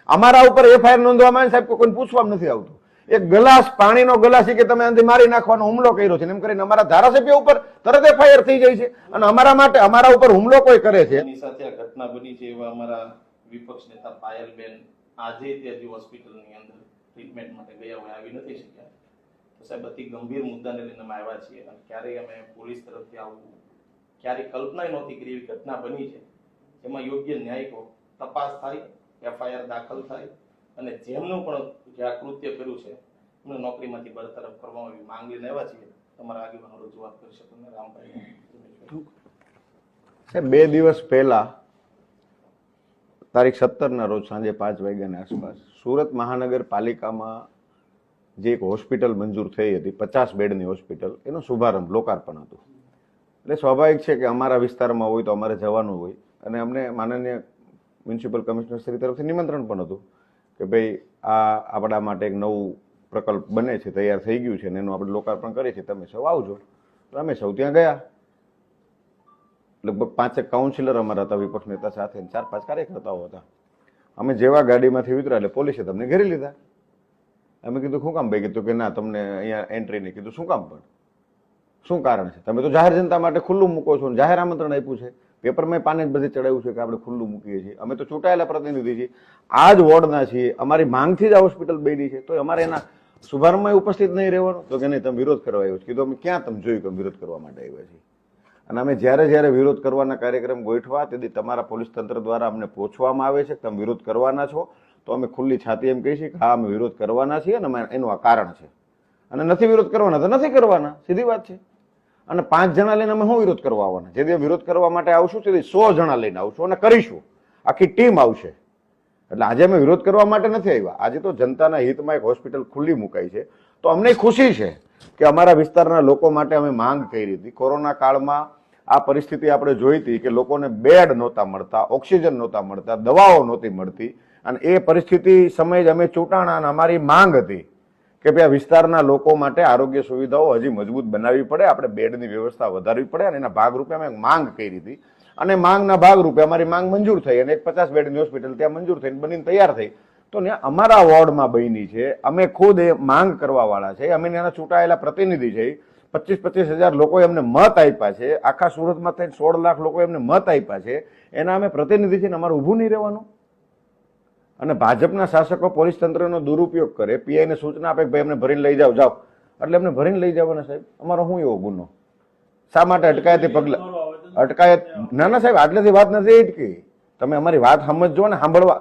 અમારા ઉપર એફઆઈઆર નોંધવામાં આવે સાહેબ કોઈને પૂછવામાં નથી આવતું. એક ગ્લાસ પાણીનો ગ્લાસ કે તમે આનાથી મારી નાખવાનો હુમલો કર્યો છે એમ કરીને અમારા ધારાસભ્ય ઉપર તરત એફઆઈઆર થઈ જાય છે અને અમારા માટે અમારા ઉપર હુમલો કોઈ કરે છે. એની સાથે આ ઘટના બની છે એવા અમારા વિપક્ષ નેતા પાયલબેન આજે ત્યાંથી હોસ્પિટલની અંદર ટ્રીટમેન્ટ માટે ગયા હોય આવી નથી શક્યા. તો સાહેબ અતિ ગંભીર મુદ્દાને લઈને અમે આવ્યા છીએ અને ક્યારેય અમે પોલીસ તરફથી આવું ક્યારેય કલ્પના નહોતી કરી એવી ઘટના બની છે જેમાં યોગ્ય ન્યાયિક તપાસ થાય, એફઆઈઆર દાખલ થાય અને જેમનું પણ જે આ કૃત્ય કર્યું છે એમને નોકરીમાંથી બરતરફ કરવામાં એવી માંગ લઈને આવ્યા છીએ. તમારા આગેવાનો રજૂઆત કરી શકો ને રામભાઈ. સાહેબ 2 દિવસ પહેલા તારીખ 17 રોજ સાંજે 5 વાગ્યાની આસપાસ સુરત મહાનગરપાલિકામાં જે એક હોસ્પિટલ મંજૂર થઈ હતી 50 બેડની હોસ્પિટલ, એનો શુભારંભ લોકાર્પણ હતું. એટલે સ્વાભાવિક છે કે અમારા વિસ્તારમાં હોય તો અમારે જવાનું હોય અને અમને માનનીય મ્યુનિસિપલ કમિશનર શ્રી તરફથી નિમંત્રણ પણ હતું કે ભાઈ આ આપણા માટે એક નવું પ્રકલ્પ બને છે, તૈયાર થઈ ગયું છે અને એનું આપણે લોકાર્પણ કરીએ છીએ, તમે સૌ આવજો. તો અમે સૌ ત્યાં ગયા. લગભગ 5 કાઉન્સિલર અમારા હતા વિપક્ષ નેતા સાથે, 4-5 કાર્યકર્તાઓ હતા. અમે જેવા ગાડીમાંથી ઉતર્યા એટલે પોલીસે તમને ઘેરી લીધા. અમે કીધું શું કામ? ભાઈ કીધું કે ના તમને અહીંયા એન્ટ્રી નહીં. કીધું શું કામ? પણ શું કારણ છે? તમે તો જાહેર જનતા માટે ખુલ્લું મૂકો છો, જાહેર આમંત્રણ આપ્યું છે, પેપરમાં પાને જ બધે ચડાવ્યું છે કે આપણે ખુલ્લું મૂકીએ છીએ, અમે તો ચૂંટાયેલા પ્રતિનિધિ છીએ, આ જ વોર્ડના છીએ, અમારી માંગથી જ આ હોસ્પિટલ બની છે, તો અમારે એના શુભારંભમાં ઉપસ્થિત નહીં રહેવાનું? તો કે નહીં, તમે વિરોધ કરવા આવ્યો છો. કીધું અમે ક્યાં તમે જોયું કે વિરોધ કરવા માટે આવ્યા છીએ? અને અમે જ્યારે વિરોધ કરવાના કાર્યક્રમ ગોઠવા તેથી તમારા પોલીસ તંત્ર દ્વારા અમને પૂછવામાં આવે છે કે તમે વિરોધ કરવાના છો, તો અમે ખુલ્લી છાતી એમ કહીએ છીએ કે હા અમે વિરોધ કરવાના છીએ અને એનું આ કારણ છે, અને નથી વિરોધ કરવાના તો નથી કરવાના, સીધી વાત છે. અને 5 જણા લઈને અમે શું વિરોધ કરવા આવવાના? જે દિવસ વિરોધ કરવા માટે આવશું તે 100 જણા લઈને આવશું અને કરીશું, આખી ટીમ આવશે. એટલે આજે અમે વિરોધ કરવા માટે નથી આવ્યા. આજે તો જનતાના હિતમાં એક હોસ્પિટલ ખુલ્લી મુકાઈ છે, તો અમને ખુશી છે કે અમારા વિસ્તારના લોકો માટે અમે માંગ કરી હતી. કોરોના કાળમાં આ પરિસ્થિતિ આપણે જોઈ હતી કે લોકોને બેડ નહોતા મળતા, ઓક્સિજન નહોતા મળતા, દવાઓ નહોતી મળતી, અને એ પરિસ્થિતિ સમયે અમે ચૂંટાણા અને અમારી માંગ હતી કે ભાઈ આ વિસ્તારના લોકો માટે આરોગ્ય સુવિધાઓ હજી મજબૂત બનાવવી પડે, આપણે બેડની વ્યવસ્થા વધારવી પડે, અને એના ભાગરૂપે અમે માંગ કરી હતી. અને માંગના ભાગરૂપે અમારી માંગ મંજૂર થઈ અને એક 50 બેડની હોસ્પિટલ ત્યાં મંજૂર થઈને બનીને તૈયાર થઈ. તો ત્યાં અમારા વોર્ડમાં બની છે, અમે ખુદ એ માંગ કરવા વાળા છે, અમે એના ચૂંટાયેલા પ્રતિનિધિ છે. 25-25 હજાર લોકોએ અમને મત આપ્યા છે, આખા સુરતમાં થઈને 16 લાખ લોકોએ અમને મત આપ્યા છે, એના અમે પ્રતિનિધિ છે ને અમારે ઊભું નહીં રહેવાનું? અને ભાજપના શાસકો પોલીસ તંત્રનો દુરુપયોગ કરે, પીઆઈને સૂચના આપે કે ભાઈ અમને ભરીને લઈ જાઓ એટલે અમને ભરીને લઈ જવાના. સાહેબ અમારો શું એવો ગુનો? શા માટે અટકાયતી પગલા? અટકાયત ના સાહેબ, આટલેથી વાત નથી અટકી. તમે અમારી વાત સમજજો ને, સાંભળવા